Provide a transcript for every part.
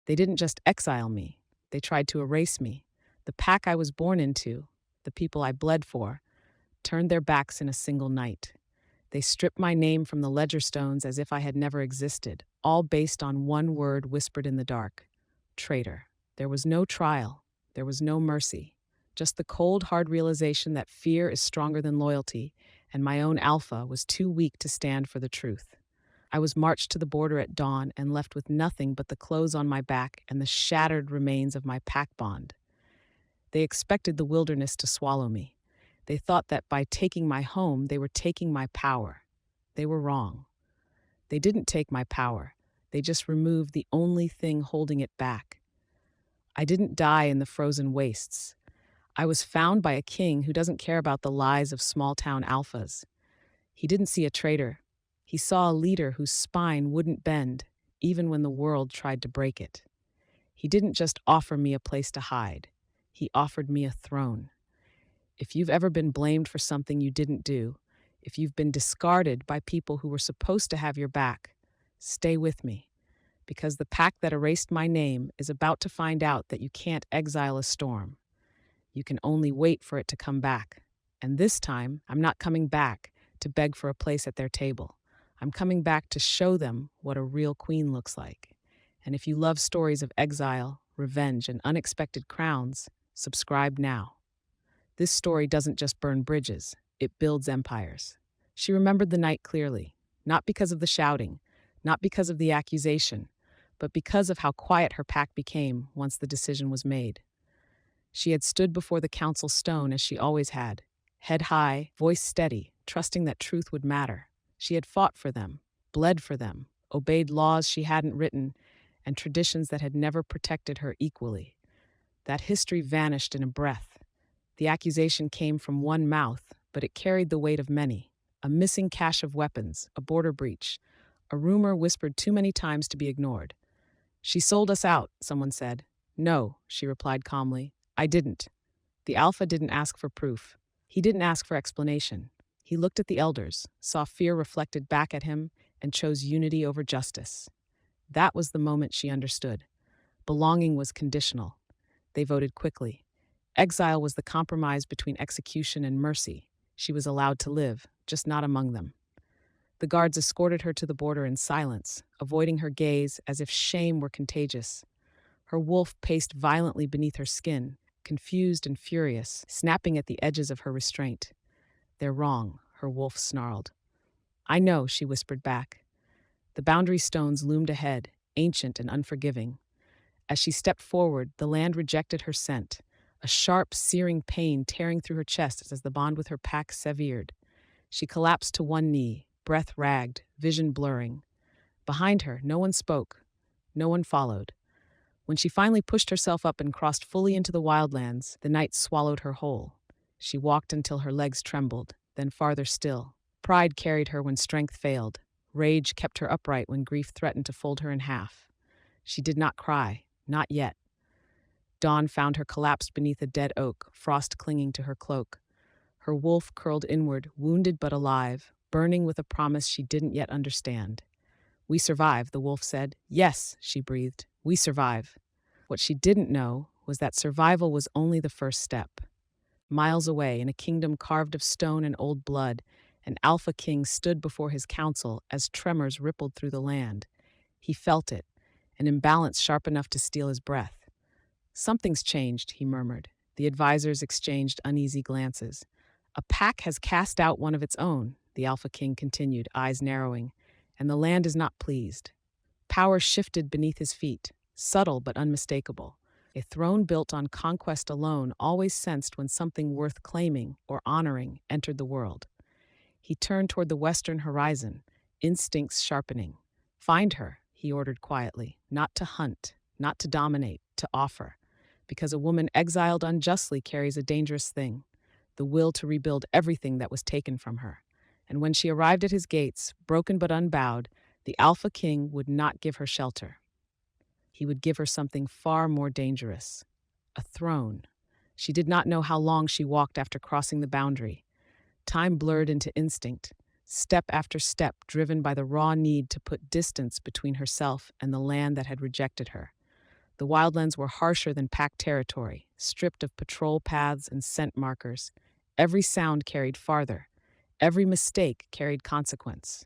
They didn't just exile me, they tried to erase me. The pack I was born into, the people I bled for, turned their backs in a single night. They stripped my name from the ledger stones as if I had never existed, all based on one word whispered in the dark: traitor. There was no trial, there was no mercy, just the cold, hard realization that fear is stronger than loyalty, and my own alpha was too weak to stand for the truth. I was marched to the border at dawn and left with nothing but the clothes on my back and the shattered remains of my pack bond. They expected the wilderness to swallow me. They thought that by taking my home, they were taking my power. They were wrong. They didn't take my power. They just removed the only thing holding it back. I didn't die in the frozen wastes. I was found by a king who doesn't care about the lies of small-town alphas. He didn't see a traitor. He saw a leader whose spine wouldn't bend, even when the world tried to break it. He didn't just offer me a place to hide. He offered me a throne. If you've ever been blamed for something you didn't do, if you've been discarded by people who were supposed to have your back, stay with me, because the pack that erased my name is about to find out that you can't exile a storm. You can only wait for it to come back. And this time, I'm not coming back to beg for a place at their table. I'm coming back to show them what a real queen looks like. And if you love stories of exile, revenge, and unexpected crowns, subscribe now. This story doesn't just burn bridges, it builds empires. She remembered the night clearly, not because of the shouting, not because of the accusation, but because of how quiet her pack became once the decision was made. She had stood before the council stone as she always had, head high, voice steady, trusting that truth would matter. She had fought for them, bled for them, obeyed laws she hadn't written, and traditions that had never protected her equally. That history vanished in a breath. The accusation came from one mouth, but it carried the weight of many. A missing cache of weapons, a border breach, a rumor whispered too many times to be ignored. "She sold us out," someone said. "No," she replied calmly. "I didn't." The Alpha didn't ask for proof. He didn't ask for explanation. He looked at the elders, saw fear reflected back at him, and chose unity over justice. That was the moment she understood. Belonging was conditional. They voted quickly. Exile was the compromise between execution and mercy. She was allowed to live, just not among them. The guards escorted her to the border in silence, avoiding her gaze as if shame were contagious. Her wolf paced violently beneath her skin, confused and furious, snapping at the edges of her restraint. "They're wrong," her wolf snarled. "I know," she whispered back. The boundary stones loomed ahead, ancient and unforgiving. As she stepped forward, the land rejected her scent, a sharp, searing pain tearing through her chest as the bond with her pack severed. She collapsed to one knee, breath ragged, vision blurring. Behind her, no one spoke. No one followed. When she finally pushed herself up and crossed fully into the wildlands, the night swallowed her whole. She walked until her legs trembled, then farther still. Pride carried her when strength failed. Rage kept her upright when grief threatened to fold her in half. She did not cry, not yet. Dawn found her collapsed beneath a dead oak, frost clinging to her cloak. Her wolf curled inward, wounded but alive, burning with a promise she didn't yet understand. "We survive," the wolf said. "Yes," she breathed, "we survive." What she didn't know was that survival was only the first step. Miles away, in a kingdom carved of stone and old blood, an alpha king stood before his council as tremors rippled through the land. He felt it, an imbalance sharp enough to steal his breath. "Something's changed," he murmured. The advisors exchanged uneasy glances. "A pack has cast out one of its own," the Alpha King continued, eyes narrowing, "and the land is not pleased." Power shifted beneath his feet, subtle but unmistakable. A throne built on conquest alone always sensed when something worth claiming or honoring entered the world. He turned toward the western horizon, instincts sharpening. "Find her," he ordered quietly, "not to hunt, not to dominate, to offer. Because a woman exiled unjustly carries a dangerous thing, the will to rebuild everything that was taken from her. And when she arrived at his gates, broken but unbowed, the Alpha King would not give her shelter. He would give her something far more dangerous, a throne. She did not know how long she walked after crossing the boundary. Time blurred into instinct, step after step driven by the raw need to put distance between herself and the land that had rejected her. The wildlands were harsher than pack territory, stripped of patrol paths and scent markers. Every sound carried farther. Every mistake carried consequence.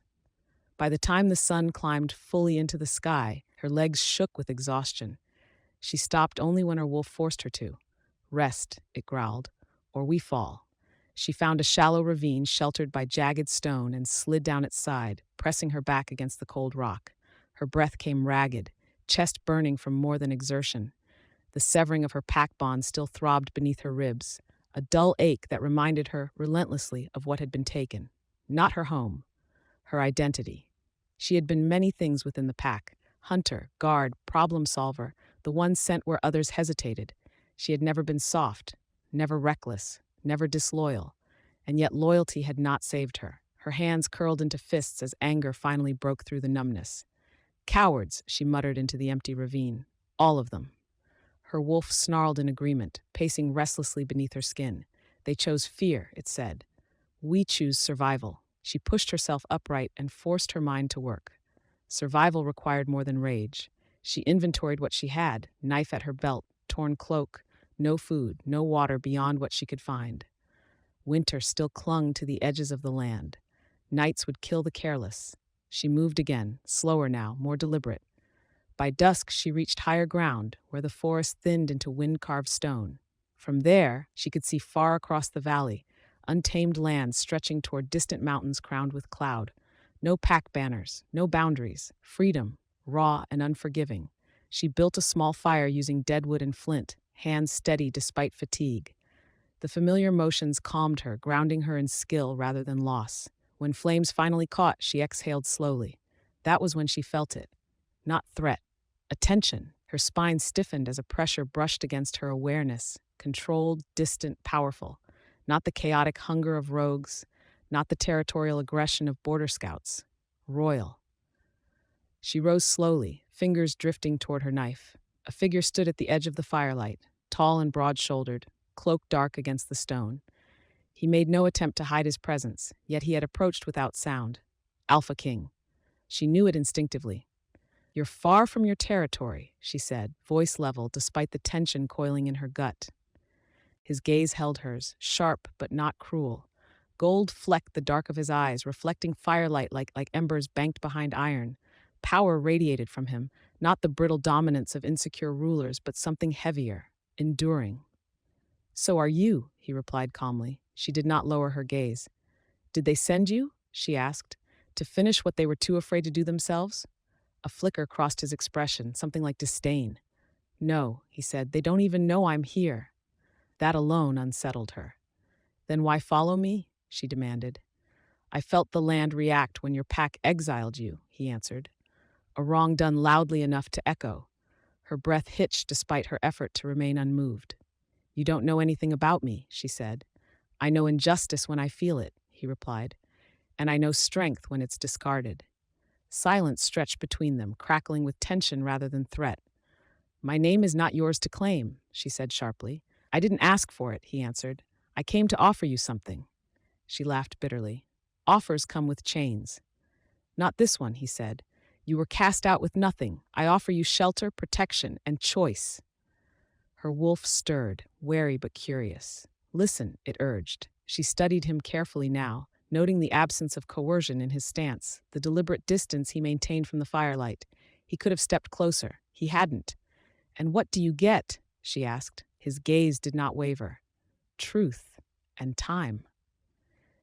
By the time the sun climbed fully into the sky, her legs shook with exhaustion. She stopped only when her wolf forced her to. "Rest," it growled, "or we fall." She found a shallow ravine sheltered by jagged stone and slid down its side, pressing her back against the cold rock. Her breath came ragged, chest burning from more than exertion. The severing of her pack bond still throbbed beneath her ribs, a dull ache that reminded her relentlessly of what had been taken. Not her home, her identity. She had been many things within the pack: hunter, guard, problem solver, the one sent where others hesitated. She had never been soft, never reckless, never disloyal, and yet loyalty had not saved her. Her hands curled into fists as anger finally broke through the numbness. "Cowards," she muttered into the empty ravine. "All of them." Her wolf snarled in agreement, pacing restlessly beneath her skin. "They chose fear," it said. "We choose survival." She pushed herself upright and forced her mind to work. Survival required more than rage. She inventoried what she had: knife at her belt, torn cloak, no food, no water beyond what she could find. Winter still clung to the edges of the land. Nights would kill the careless. She moved again, slower now, more deliberate. By dusk, she reached higher ground, where the forest thinned into wind-carved stone. From there, she could see far across the valley, untamed lands stretching toward distant mountains crowned with cloud. No pack banners, no boundaries, freedom, raw and unforgiving. She built a small fire using deadwood and flint, hands steady despite fatigue. The familiar motions calmed her, grounding her in skill rather than loss. When flames finally caught, she exhaled slowly. That was when she felt it. Not threat, attention. Her spine stiffened as a pressure brushed against her awareness, controlled, distant, powerful. Not the chaotic hunger of rogues, not the territorial aggression of border scouts. Royal. She rose slowly, fingers drifting toward her knife. A figure stood at the edge of the firelight, tall and broad-shouldered, cloak dark against the stone. He made no attempt to hide his presence, yet he had approached without sound. Alpha King. She knew it instinctively. "You're far from your territory," she said, voice level despite the tension coiling in her gut. His gaze held hers, sharp but not cruel. Gold flecked the dark of his eyes, reflecting firelight like embers banked behind iron. Power radiated from him, not the brittle dominance of insecure rulers, but something heavier, enduring. "So are you," he replied calmly. She did not lower her gaze. "Did they send you?" she asked, "to finish what they were too afraid to do themselves?" A flicker crossed his expression, something like disdain. "No," he said, "they don't even know I'm here." That alone unsettled her. "Then why follow me?" she demanded. "I felt the land react when your pack exiled you," he answered. A wrong done loudly enough to echo. Her breath hitched despite her effort to remain unmoved. "You don't know anything about me," she said. "I know injustice when I feel it," he replied, "and I know strength when it's discarded." Silence stretched between them, crackling with tension rather than threat. "My name is not yours to claim," she said sharply. "I didn't ask for it," he answered. "I came to offer you something." She laughed bitterly. "Offers come with chains." "Not this one," he said. "You were cast out with nothing. I offer you shelter, protection, and choice." Her wolf stirred, wary but curious. "Listen," it urged. She studied him carefully now, noting the absence of coercion in his stance, the deliberate distance he maintained from the firelight. He could have stepped closer. He hadn't. "And what do you get?" she asked. His gaze did not waver. "Truth and time.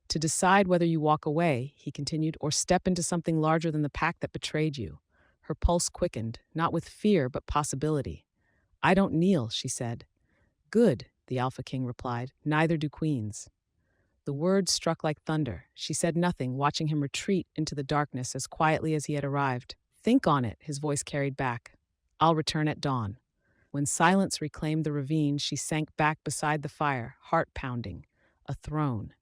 To decide whether you walk away," he continued, "or step into something larger than the pack that betrayed you." Her pulse quickened, not with fear but possibility. "I don't kneel," she said. "Good," the Alpha King replied. "Neither do queens." The words struck like thunder. She said nothing, watching him retreat into the darkness as quietly as he had arrived. "Think on it," his voice carried back. "I'll return at dawn." When silence reclaimed the ravine, she sank back beside the fire, heart pounding. A throne.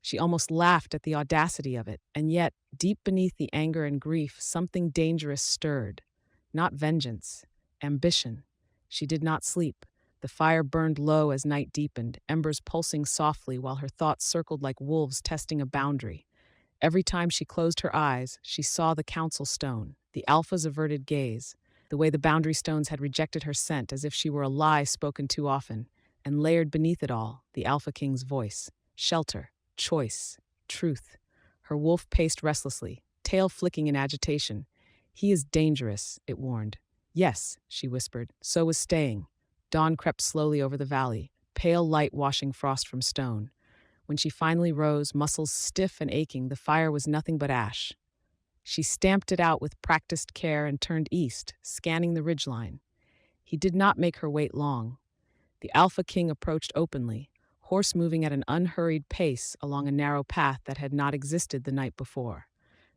She almost laughed at the audacity of it, and yet, deep beneath the anger and grief, something dangerous stirred. Not vengeance, ambition. She did not sleep. The fire burned low as night deepened, embers pulsing softly while her thoughts circled like wolves testing a boundary. Every time she closed her eyes, she saw the council stone, the Alpha's averted gaze. the way the boundary stones had rejected her scent as if she were a lie spoken too often, and layered beneath it all, the Alpha King's voice. Shelter, choice, truth. Her wolf paced restlessly, tail flicking in agitation. He is dangerous, it warned. Yes, she whispered, so was staying. Dawn crept slowly over the valley, pale light washing frost from stone. When she finally rose, muscles stiff and aching, the fire was nothing but ash. She stamped it out with practiced care and turned east, scanning the ridgeline. He did not make her wait long. The Alpha King approached openly, horse moving at an unhurried pace along a narrow path that had not existed the night before.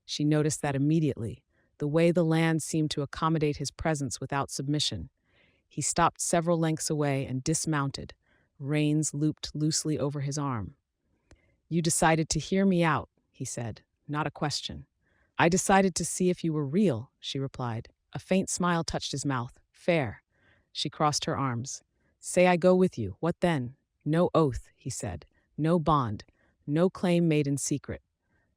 She noticed that immediately, the way the land seemed to accommodate his presence without submission. He stopped several lengths away and dismounted, reins looped loosely over his arm. "You decided to hear me out," he said, not a question. "I decided to see if you were real," she replied. A faint smile touched his mouth. "Fair." She crossed her arms. "Say I go with you. What then?" "No oath," he said. "No bond. No claim made in secret."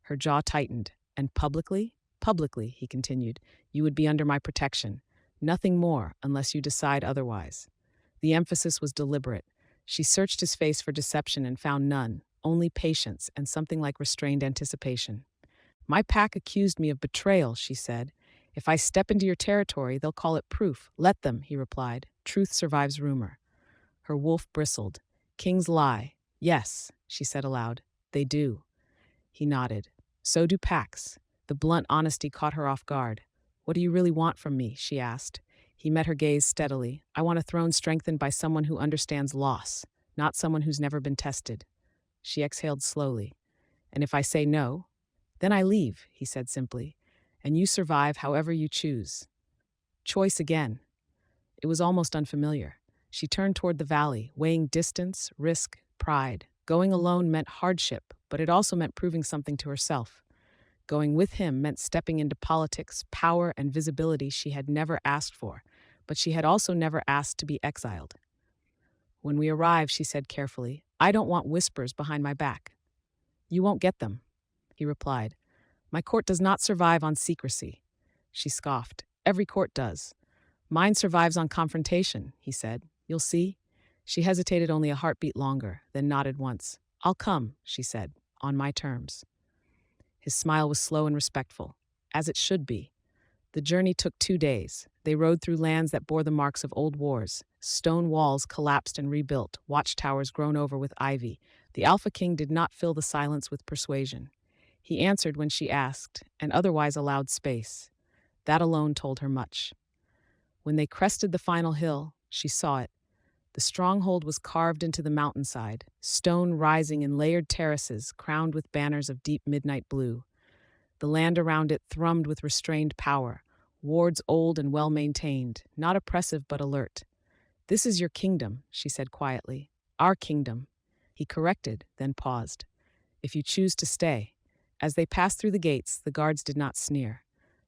Her jaw tightened. "And publicly?" "Publicly," he continued. "You would be under my protection. Nothing more, unless you decide otherwise." The emphasis was deliberate. She searched his face for deception and found none, only patience and something like restrained anticipation. "My pack accused me of betrayal," she said. "If I step into your territory, they'll call it proof." "Let them," he replied. "Truth survives rumor." Her wolf bristled. "Kings lie." "Yes," she said aloud. "They do." He nodded. "So do packs." The blunt honesty caught her off guard. "What do you really want from me?" she asked. He met her gaze steadily. "I want a throne strengthened by someone who understands loss, not someone who's never been tested." She exhaled slowly. "And if I say no?" "Then I leave," he said simply, "and you survive however you choose." Choice again. It was almost unfamiliar. She turned toward the valley, weighing distance, risk, pride. Going alone meant hardship, but it also meant proving something to herself. Going with him meant stepping into politics, power, and visibility she had never asked for, but she had also never asked to be exiled. "When we arrive," she said carefully, "I don't want whispers behind my back." "You won't get them," he replied. "My court does not survive on secrecy." She scoffed. "Every court does." "Mine survives on confrontation," he said. "You'll see." She hesitated only a heartbeat longer, then nodded once. "I'll come," she said, "on my terms." His smile was slow and respectful, as it should be. The journey took 2 days. They rode through lands that bore the marks of old wars. Stone walls collapsed and rebuilt, watchtowers grown over with ivy. The Alpha King did not fill the silence with persuasion. He answered when she asked, and otherwise allowed space. That alone told her much. When they crested the final hill, she saw it. The stronghold was carved into the mountainside, stone rising in layered terraces crowned with banners of deep midnight blue. The land around it thrummed with restrained power, wards old and well-maintained, not oppressive but alert. "This is your kingdom," she said quietly. "Our kingdom." He corrected, then paused. "If you choose to stay." As they passed through the gates, the guards did not sneer.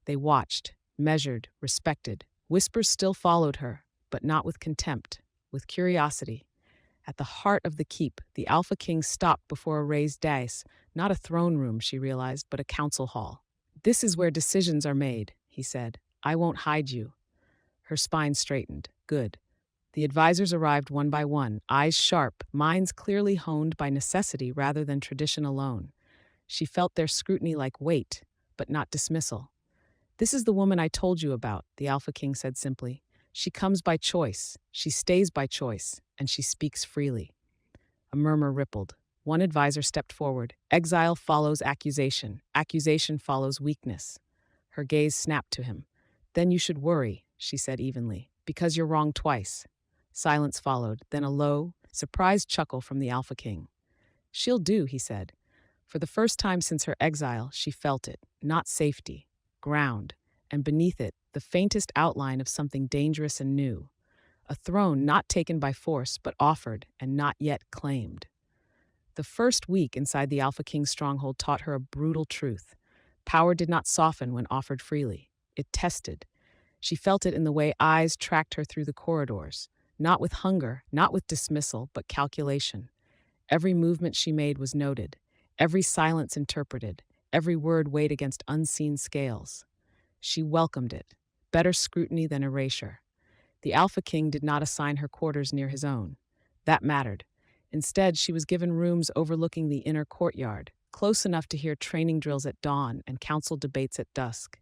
They watched, measured, respected. Whispers still followed her, but not with contempt, with curiosity. At the heart of the keep, the Alpha King stopped before a raised dais, not a throne room, she realized, but a council hall. "This is where decisions are made," he said. "I won't hide you." Her spine straightened. Good. The advisors arrived one by one, eyes sharp, minds clearly honed by necessity rather than tradition alone. She felt their scrutiny like weight, but not dismissal. "This is the woman I told you about," the Alpha King said simply. "She comes by choice, she stays by choice, and she speaks freely." A murmur rippled. One advisor stepped forward. "Exile follows accusation. Accusation follows weakness." Her gaze snapped to him. "Then you should worry," she said evenly, "because you're wrong twice." Silence followed, then a low, surprised chuckle from the Alpha King. "She'll do," he said. For the first time since her exile, she felt it, not safety, ground, and beneath it, the faintest outline of something dangerous and new. A throne not taken by force, but offered and not yet claimed. The first week inside the Alpha King's stronghold taught her a brutal truth. Power did not soften when offered freely. It tested. She felt it in the way eyes tracked her through the corridors, not with hunger, not with dismissal, but calculation. Every movement she made was noted, every silence interpreted, every word weighed against unseen scales. She welcomed it. better scrutiny than erasure. The Alpha King did not assign her quarters near his own. That mattered. Instead, she was given rooms overlooking the inner courtyard, close enough to hear training drills at dawn and council debates at dusk.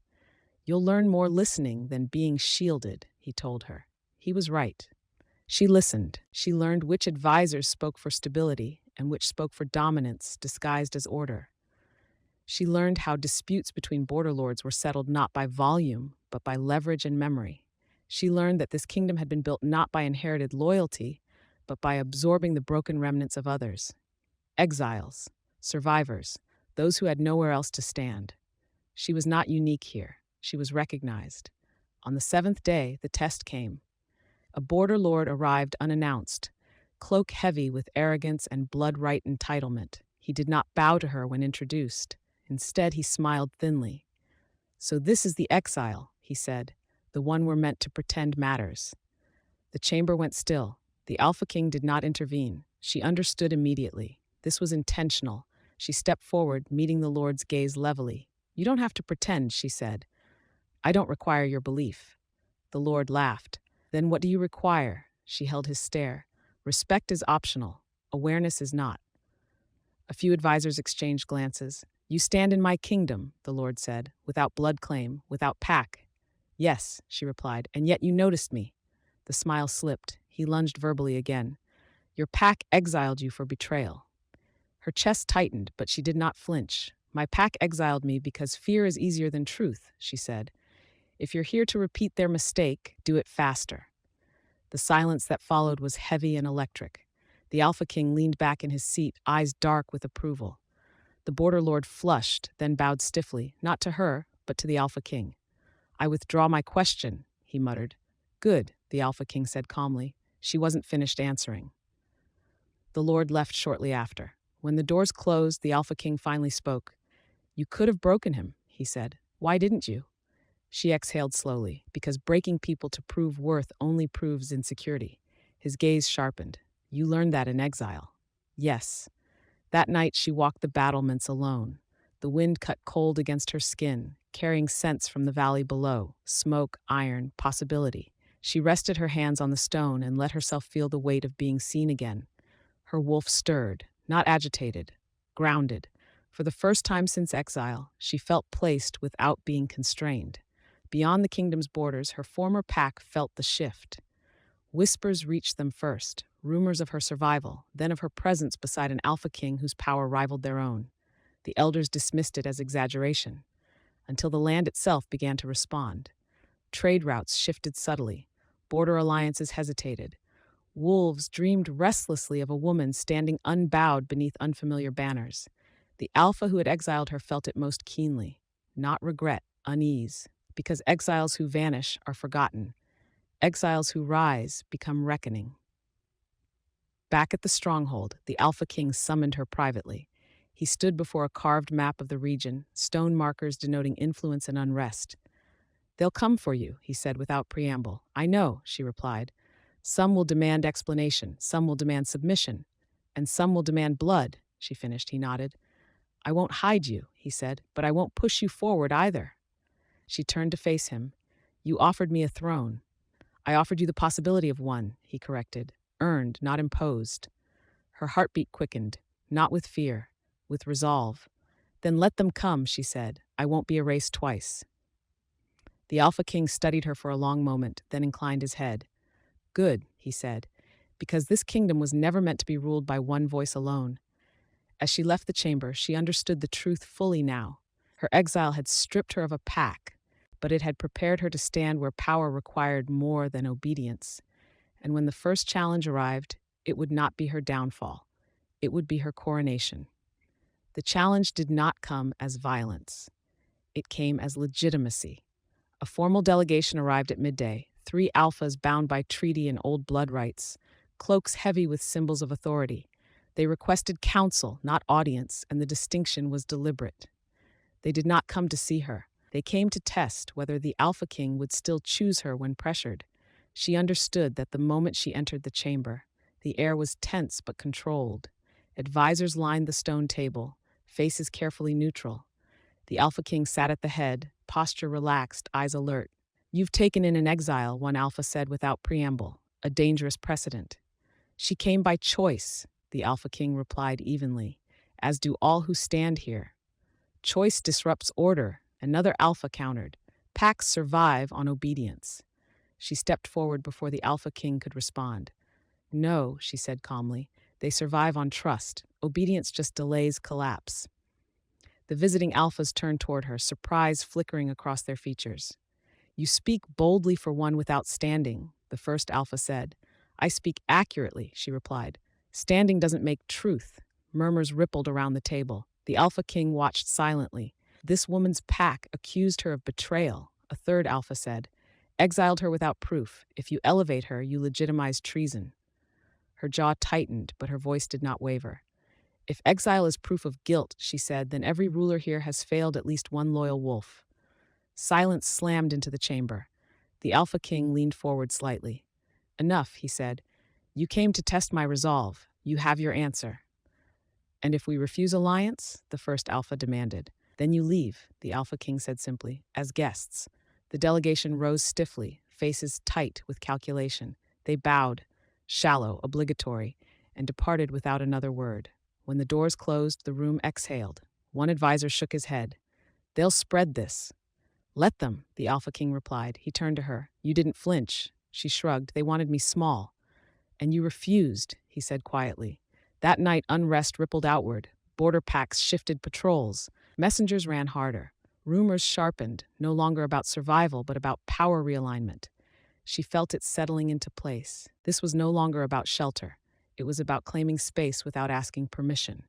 "You'll learn more listening than being shielded," he told her. He was right. She listened. She learned which advisors spoke for stability and which spoke for dominance disguised as order. She learned how disputes between border lords were settled not by volume, but by leverage and memory. She learned that this kingdom had been built not by inherited loyalty, but by absorbing the broken remnants of others. Exiles, survivors, those who had nowhere else to stand. She was not unique here. She was recognized. On the seventh day, the test came. A border lord arrived unannounced, cloak heavy with arrogance and blood-right entitlement. He did not bow to her when introduced. Instead, he smiled thinly. "So this is the exile," he said, "the one we're meant to pretend matters." The chamber went still. The Alpha King did not intervene. She understood immediately. This was intentional. She stepped forward, meeting the Lord's gaze levelly. "You don't have to pretend," she said. "I don't require your belief." The Lord laughed. "Then what do you require?" She held his stare. "Respect is optional. Awareness is not." A few advisors exchanged glances. "You stand in my kingdom," the Lord said, "without blood claim, without pack." "Yes," she replied, "and yet you noticed me." The smile slipped. He lunged verbally again. "Your pack exiled you for betrayal." Her chest tightened, but she did not flinch. "My pack exiled me because fear is easier than truth," she said. "If you're here to repeat their mistake, do it faster." The silence that followed was heavy and electric. The Alpha King leaned back in his seat, eyes dark with approval. The Border Lord flushed, then bowed stiffly, not to her, but to the Alpha King. "I withdraw my question," he muttered. "Good," the Alpha King said calmly. She wasn't finished answering. The Lord left shortly after. When the doors closed, the Alpha King finally spoke. "You could have broken him," he said. "Why didn't you?" She exhaled slowly, "Because breaking people to prove worth only proves insecurity." His gaze sharpened. "You learned that in exile." "Yes." That night she walked the battlements alone. The wind cut cold against her skin, carrying scents from the valley below, smoke, iron, possibility. She rested her hands on the stone and let herself feel the weight of being seen again. Her wolf stirred, not agitated, grounded. For the first time since exile, she felt placed without being constrained. Beyond the kingdom's borders, her former pack felt the shift. Whispers reached them first, rumors of her survival, then of her presence beside an Alpha King whose power rivaled their own. The elders dismissed it as exaggeration, until the land itself began to respond. Trade routes shifted subtly. Border alliances hesitated. Wolves dreamed restlessly of a woman standing unbowed beneath unfamiliar banners. The Alpha who had exiled her felt it most keenly. Not regret, unease. Because exiles who vanish are forgotten. Exiles who rise become reckoning. Back at the stronghold, the Alpha King summoned her privately. He stood before a carved map of the region, stone markers denoting influence and unrest. "They'll come for you," he said without preamble. "I know," she replied. "Some will demand explanation, some will demand submission, and some will demand blood," she finished. He nodded. "I won't hide you," he said, "but I won't push you forward either." She turned to face him. "You offered me a throne." "I offered you the possibility of one," he corrected. "Earned, not imposed." Her heartbeat quickened, not with fear, with resolve. "Then let them come," she said. "I won't be erased twice." The Alpha King studied her for a long moment, then inclined his head. "Good," he said, "because this kingdom was never meant to be ruled by one voice alone." As she left the chamber, she understood the truth fully now. Her exile had stripped her of a pack, but it had prepared her to stand where power required more than obedience. And when the first challenge arrived, it would not be her downfall. It would be her coronation. The challenge did not come as violence. It came as legitimacy. A formal delegation arrived at midday, 3 alphas bound by treaty and old blood rights, cloaks heavy with symbols of authority. They requested counsel, not audience, and the distinction was deliberate. They did not come to see her. They came to test whether the Alpha King would still choose her when pressured. She understood that the moment she entered the chamber, the air was tense but controlled. Advisors lined the stone table, faces carefully neutral. The Alpha King sat at the head, posture relaxed, eyes alert. You've taken in an exile, one alpha said without preamble, a dangerous precedent. She came by choice, the Alpha King replied evenly, as do all who stand here. Choice disrupts order, another alpha countered. Packs survive on obedience. She stepped forward before the Alpha King could respond. No, she said calmly, they survive on trust. Obedience just delays collapse. The visiting alphas turned toward her, surprise flickering across their features. You speak boldly for one without standing, the first alpha said. I speak accurately, she replied. Standing doesn't make truth. Murmurs rippled around the table. The Alpha King watched silently. This woman's pack accused her of betrayal, a third alpha said. Exiled her without proof. If you elevate her, you legitimize treason. Her jaw tightened, but her voice did not waver. If exile is proof of guilt, she said, then every ruler here has failed at least one loyal wolf. Silence slammed into the chamber. The Alpha King leaned forward slightly. Enough, he said. You came to test my resolve. You have your answer. And if we refuse alliance, the first Alpha demanded. Then you leave, the Alpha King said simply, as guests. The delegation rose stiffly, faces tight with calculation. They bowed, shallow, obligatory, and departed without another word. When the doors closed, the room exhaled. One advisor shook his head. They'll spread this. Let them, the Alpha King replied. He turned to her. You didn't flinch. She shrugged. They wanted me small. And you refused, he said quietly. That night, unrest rippled outward. Border packs shifted patrols. Messengers ran harder. Rumors sharpened, no longer about survival, but about power realignment. She felt it settling into place. This was no longer about shelter. It was about claiming space without asking permission.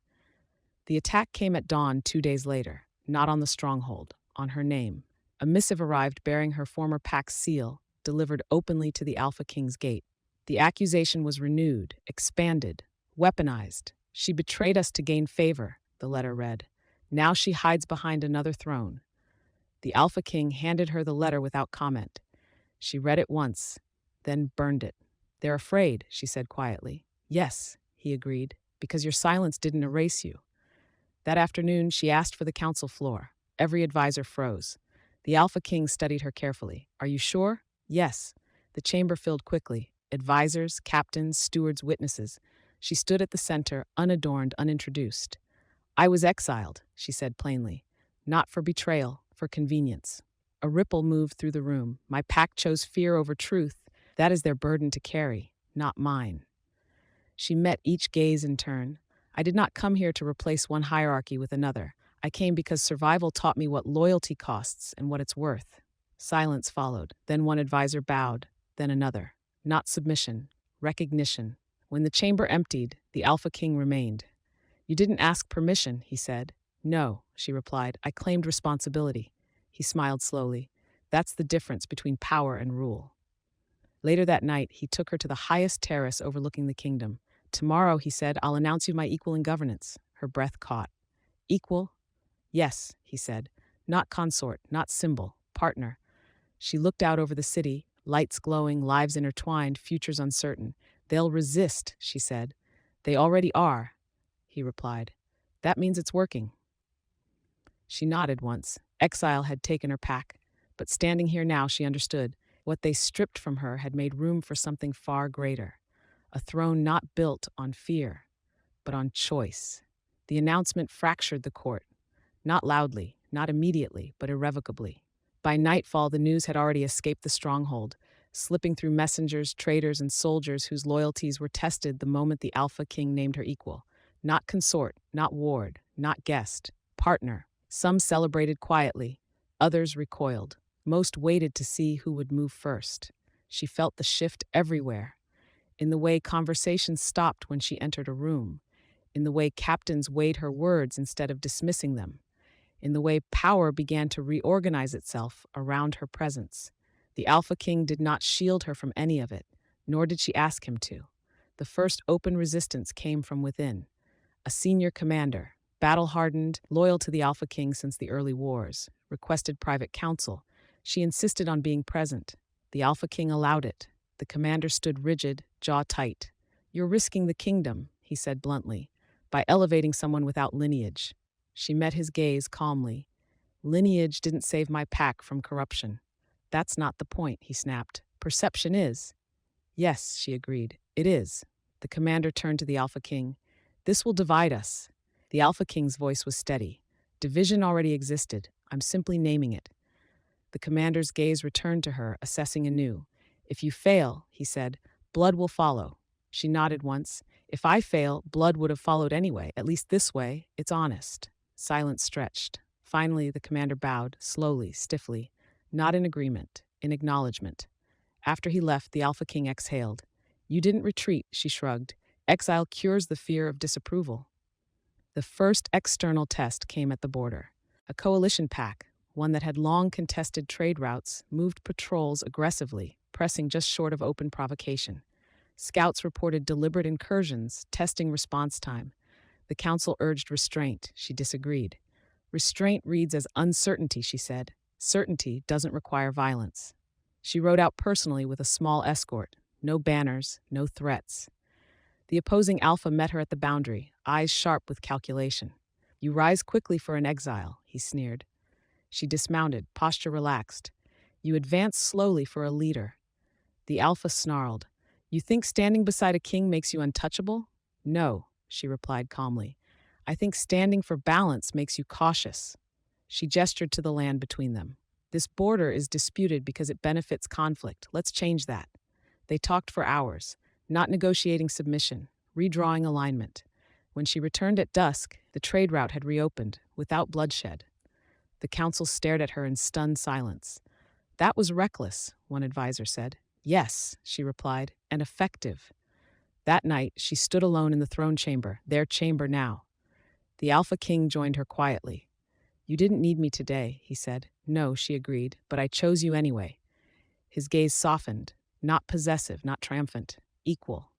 The attack came at dawn 2 days later, not on the stronghold, on her name. A missive arrived bearing her former pack's seal, delivered openly to the Alpha King's gate. The accusation was renewed, expanded, weaponized. She betrayed us to gain favor, the letter read. Now she hides behind another throne. The Alpha King handed her the letter without comment. She read it once, then burned it. They're afraid, she said quietly. Yes, he agreed, because your silence didn't erase you. That afternoon, she asked for the council floor. Every advisor froze. The Alpha King studied her carefully. Are you sure? Yes. The chamber filled quickly. Advisors, captains, stewards, witnesses. She stood at the center, unadorned, unintroduced. I was exiled, she said plainly. Not for betrayal, for convenience. A ripple moved through the room. My pack chose fear over truth. That is their burden to carry, not mine. She met each gaze in turn. I did not come here to replace one hierarchy with another. I came because survival taught me what loyalty costs and what it's worth. Silence followed. Then one advisor bowed, then another. Not submission, recognition. When the chamber emptied, the Alpha King remained. You didn't ask permission, he said. No, she replied. I claimed responsibility. He smiled slowly. That's the difference between power and rule. Later that night, he took her to the highest terrace overlooking the kingdom. Tomorrow, he said, I'll announce you my equal in governance. Her breath caught. Equal? Yes, he said. Not consort, not symbol, partner. She looked out over the city, lights glowing, lives intertwined, futures uncertain. They'll resist, she said. They already are, he replied. That means it's working. She nodded once. Exile had taken her pack, but standing here now, she understood. What they stripped from her had made room for something far greater. A throne not built on fear, but on choice. The announcement fractured the court. Not loudly, not immediately, but irrevocably. By nightfall, the news had already escaped the stronghold, slipping through messengers, traders, and soldiers whose loyalties were tested the moment the Alpha King named her equal. Not consort, not ward, not guest, partner. Some celebrated quietly, others recoiled. Most waited to see who would move first. She felt the shift everywhere. In the way conversations stopped when she entered a room. In the way captains weighed her words instead of dismissing them. In the way power began to reorganize itself around her presence. The Alpha King did not shield her from any of it, nor did she ask him to. The first open resistance came from within. A senior commander, battle-hardened, loyal to the Alpha King since the early wars, requested private counsel. She insisted on being present. The Alpha King allowed it. The commander stood rigid, jaw tight. You're risking the kingdom, he said bluntly, by elevating someone without lineage. She met his gaze calmly. Lineage didn't save my pack from corruption. That's not the point, he snapped. Perception is. Yes, she agreed. It is. The commander turned to the Alpha King. This will divide us. The Alpha King's voice was steady. Division already existed. I'm simply naming it. The commander's gaze returned to her, assessing anew. If you fail, he said, blood will follow. She nodded once. If I fail, blood would have followed anyway. At least this way, it's honest. Silence stretched. Finally, the commander bowed, slowly, stiffly, not in agreement, in acknowledgement. After he left, the Alpha King exhaled. You didn't retreat, she shrugged. Exile cures the fear of disapproval. The first external test came at the border. A coalition pack, one that had long contested trade routes, moved patrols aggressively, pressing just short of open provocation. Scouts reported deliberate incursions, testing response time. The council urged restraint. She disagreed. Restraint reads as uncertainty, she said. Certainty doesn't require violence. She rode out personally with a small escort. No banners, no threats. The opposing Alpha met her at the boundary, eyes sharp with calculation. You rise quickly for an exile, he sneered. She dismounted, posture relaxed. You advance slowly for a leader. The Alpha snarled. You think standing beside a king makes you untouchable? No, she replied calmly. I think standing for balance makes you cautious. She gestured to the land between them. This border is disputed because it benefits conflict. Let's change that. They talked for hours, not negotiating submission, redrawing alignment. When she returned at dusk, the trade route had reopened, without bloodshed. The council stared at her in stunned silence. That was reckless, one advisor said. Yes, she replied, and effective. That night, she stood alone in the throne chamber, their chamber now. The Alpha King joined her quietly. You didn't need me today, he said. No, she agreed, but I chose you anyway. His gaze softened, not possessive, not triumphant, equal.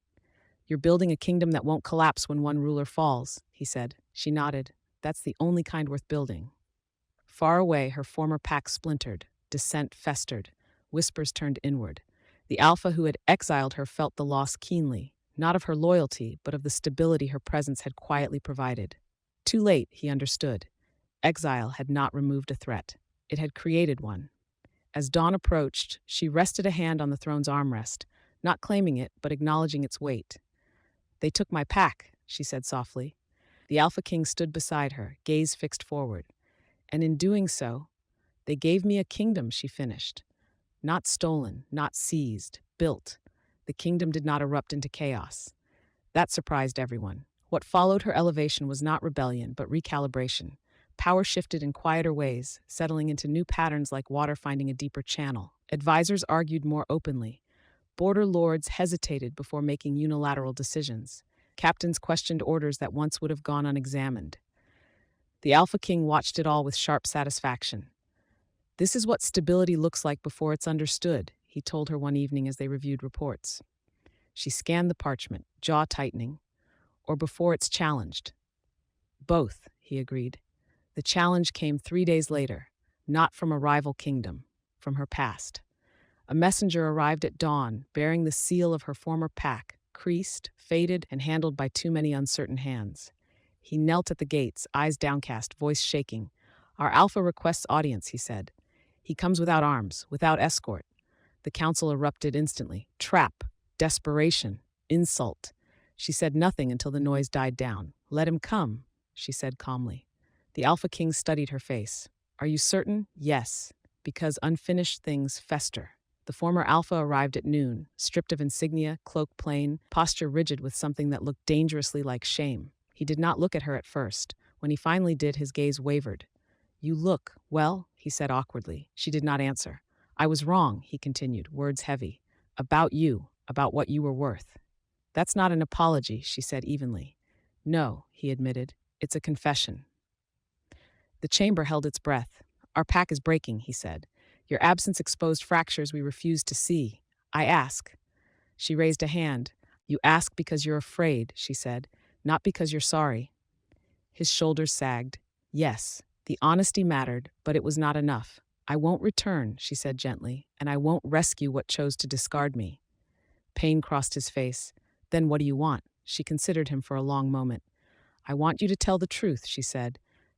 You're building a kingdom that won't collapse when one ruler falls, he said. She nodded. That's the only kind worth building. Far away, her former pack splintered, dissent festered, whispers turned inward. The Alpha who had exiled her felt the loss keenly, not of her loyalty, but of the stability her presence had quietly provided. Too late, he understood. Exile had not removed a threat. It had created one. As dawn approached, she rested a hand on the throne's armrest, not claiming it, but acknowledging its weight. They took my pack, she said softly. The Alpha King stood beside her, gaze fixed forward. And in doing so, they gave me a kingdom, she finished. Not stolen, not seized, built. The kingdom did not erupt into chaos. That surprised everyone. What followed her elevation was not rebellion, but recalibration. Power shifted in quieter ways, settling into new patterns like water finding a deeper channel. Advisors argued more openly. Border lords hesitated before making unilateral decisions. Captains questioned orders that once would have gone unexamined. The Alpha King watched it all with sharp satisfaction. This is what stability looks like before it's understood, he told her one evening as they reviewed reports. She scanned the parchment, jaw tightening. Or before it's challenged. Both, he agreed. The challenge came 3 days later, not from a rival kingdom, from her past. A messenger arrived at dawn, bearing the seal of her former pack, creased, faded, and handled by too many uncertain hands. He knelt at the gates, eyes downcast, voice shaking. Our Alpha requests audience, he said. He comes without arms, without escort. The council erupted instantly. Trap, desperation, insult. She said nothing until the noise died down. Let him come, she said calmly. The Alpha King studied her face. Are you certain? Yes, because unfinished things fester. The former Alpha arrived at noon, stripped of insignia, cloak plain, posture rigid with something that looked dangerously like shame. He did not look at her at first. When he finally did, his gaze wavered. You look, well, he said awkwardly. She did not answer. I was wrong, he continued, words heavy. About you, about what you were worth. That's not an apology, she said evenly. No, he admitted. It's a confession. The chamber held its breath. Our pack is breaking, he said. Your absence exposed fractures we refuse to see. I ask. She raised a hand. You ask because you're afraid, she said, not because you're sorry. His shoulders sagged. Yes, the honesty mattered, but it was not enough. I won't return, she said gently, and I won't rescue what chose to discard me. Pain crossed his face. Then what do you want? She considered him for a long moment. I want you to tell the truth, she said.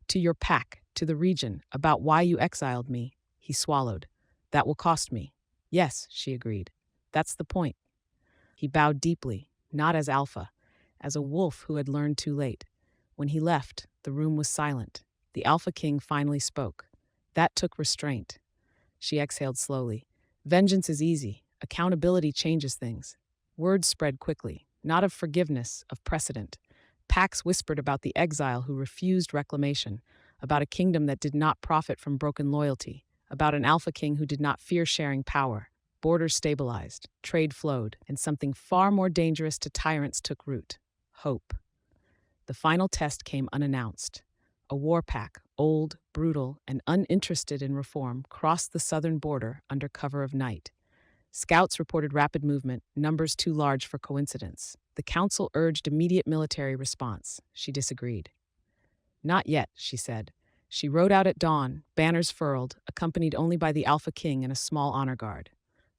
To your pack, to the region, about why you exiled me. He swallowed. That will cost me. Yes, she agreed. That's the point. He bowed deeply, not as Alpha, as a wolf who had learned too late. When he left, the room was silent. The Alpha King finally spoke. That took restraint. She exhaled slowly. Vengeance is easy. Accountability changes things. Words spread quickly, not of forgiveness, of precedent. Packs whispered about the exile who refused reclamation, about a kingdom that did not profit from broken loyalty, about an Alpha King who did not fear sharing power. Borders stabilized, trade flowed, and something far more dangerous to tyrants took root: hope. The final test came unannounced. A war pack, old, brutal, and uninterested in reform, crossed the southern border under cover of night. Scouts reported rapid movement, numbers too large for coincidence. The council urged immediate military response. She disagreed. Not yet, she said. She rode out at dawn, banners furled, accompanied only by the Alpha King and a small honor guard.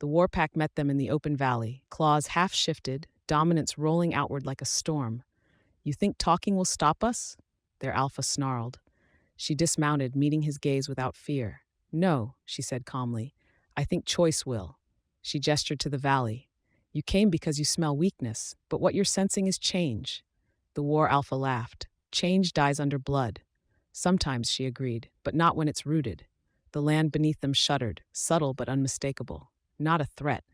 The war pack met them in the open valley, claws half shifted, dominance rolling outward like a storm. You think talking will stop us? Their Alpha snarled. She dismounted, meeting his gaze without fear. No, she said calmly. I think choice will. She gestured to the valley. You came because you smell weakness, but what you're sensing is change. The war Alpha laughed. Change dies under blood. Sometimes, she agreed, but not when it's rooted. The land beneath them shuddered, subtle but unmistakable. Not a threat.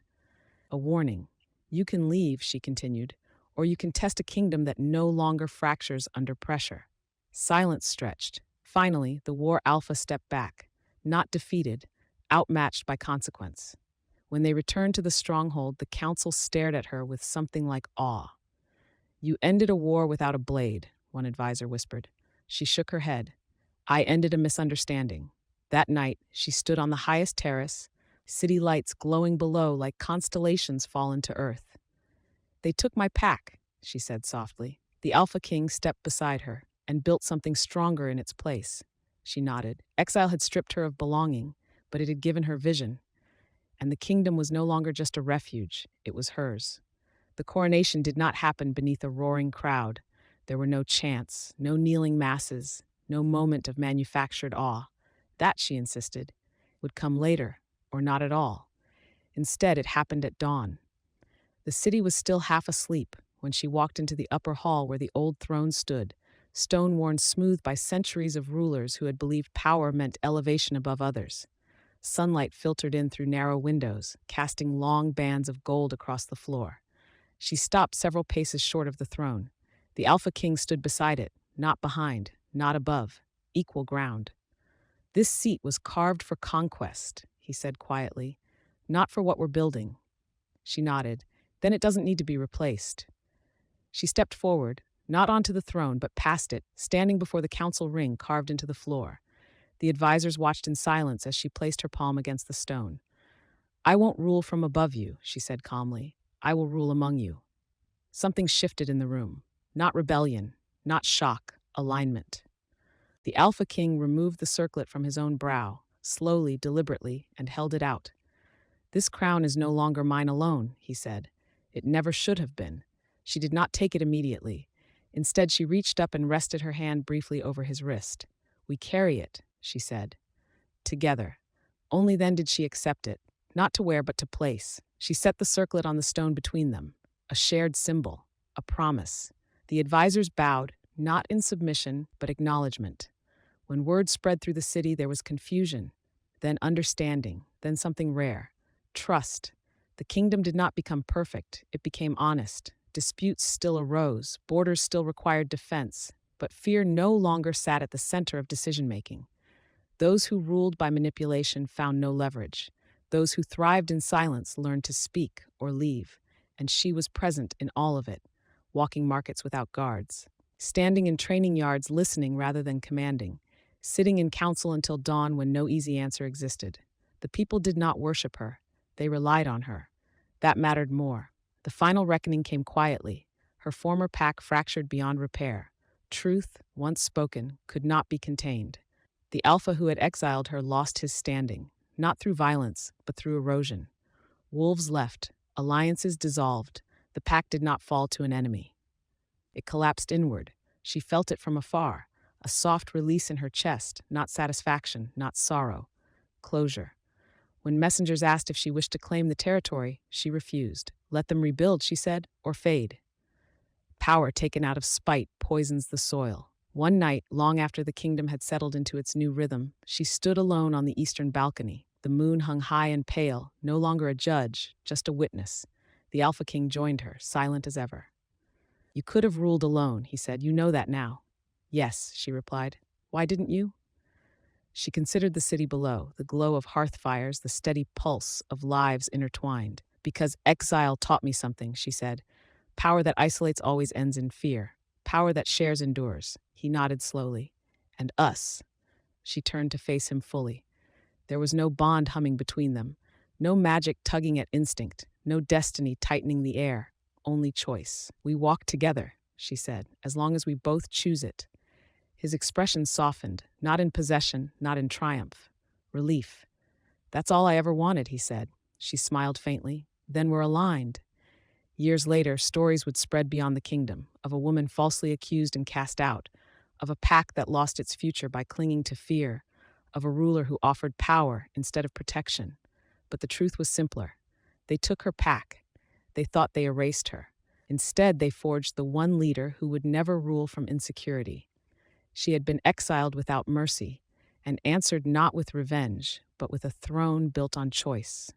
A warning. You can leave, she continued, or you can test a kingdom that no longer fractures under pressure. Silence stretched. Finally, the war Alpha stepped back, not defeated, outmatched by consequence. When they returned to the stronghold, the council stared at her with something like awe. You ended a war without a blade, one advisor whispered. She shook her head. I ended a misunderstanding. That night, she stood on the highest terrace, city lights glowing below like constellations fallen to earth. They took my pack, she said softly. The Alpha King stepped beside her and built something stronger in its place. She nodded. Exile had stripped her of belonging, but it had given her vision. And the kingdom was no longer just a refuge, it was hers. The coronation did not happen beneath a roaring crowd. There were no chants, no kneeling masses, no moment of manufactured awe. That, she insisted, would come later, or not at all. Instead, it happened at dawn. The city was still half asleep when she walked into the upper hall where the old throne stood, stone worn smooth by centuries of rulers who had believed power meant elevation above others. Sunlight filtered in through narrow windows, casting long bands of gold across the floor. She stopped several paces short of the throne. The Alpha King stood beside it, not behind, not above, equal ground. This seat was carved for conquest, he said quietly, not for what we're building. She nodded. Then it doesn't need to be replaced. She stepped forward, not onto the throne, but past it, standing before the council ring carved into the floor. The advisors watched in silence as she placed her palm against the stone. I won't rule from above you, she said calmly. I will rule among you. Something shifted in the room. Not rebellion, not shock, alignment. The Alpha King removed the circlet from his own brow, slowly, deliberately, and held it out. This crown is no longer mine alone, he said. It never should have been. She did not take it immediately. Instead, she reached up and rested her hand briefly over his wrist. We carry it, she said. Together. Only then did she accept it, not to wear but to place. She set the circlet on the stone between them, a shared symbol, a promise. The advisors bowed, not in submission, but acknowledgement. When word spread through the city, there was confusion, then understanding, then something rare. Trust. The kingdom did not become perfect, it became honest. Disputes still arose, borders still required defense, but fear no longer sat at the center of decision-making. Those who ruled by manipulation found no leverage. Those who thrived in silence learned to speak or leave, and she was present in all of it, walking markets without guards, standing in training yards listening rather than commanding, sitting in council until dawn when no easy answer existed. The people did not worship her. They relied on her. That mattered more. The final reckoning came quietly. Her former pack fractured beyond repair. Truth, once spoken, could not be contained. The Alpha who had exiled her lost his standing, not through violence, but through erosion. Wolves left, alliances dissolved. The pack did not fall to an enemy. It collapsed inward. She felt it from afar, a soft release in her chest, not satisfaction, not sorrow. Closure. When messengers asked if she wished to claim the territory, she refused. Let them rebuild, she said, or fade. Power taken out of spite poisons the soil. One night, long after the kingdom had settled into its new rhythm, she stood alone on the eastern balcony. The moon hung high and pale, no longer a judge, just a witness. The Alpha King joined her, silent as ever. "You could have ruled alone," he said. "You know that now." "Yes," she replied. "Why didn't you?" She considered the city below, the glow of hearth fires, the steady pulse of lives intertwined. "Because exile taught me something," she said. "Power that isolates always ends in fear. Power that shares endures." He nodded slowly. "And us." She turned to face him fully. There was no bond humming between them, no magic tugging at instinct, no destiny tightening the air, only choice. "We walk together," she said, "as long as we both choose it." His expression softened, not in possession, not in triumph. Relief. "That's all I ever wanted," he said. She smiled faintly. "Then we're aligned." Years later, stories would spread beyond the kingdom, of a woman falsely accused and cast out, of a pack that lost its future by clinging to fear, of a ruler who offered power instead of protection. But the truth was simpler. They took her pack. They thought they erased her. Instead, they forged the one leader who would never rule from insecurity. She had been exiled without mercy, and answered not with revenge, but with a throne built on choice.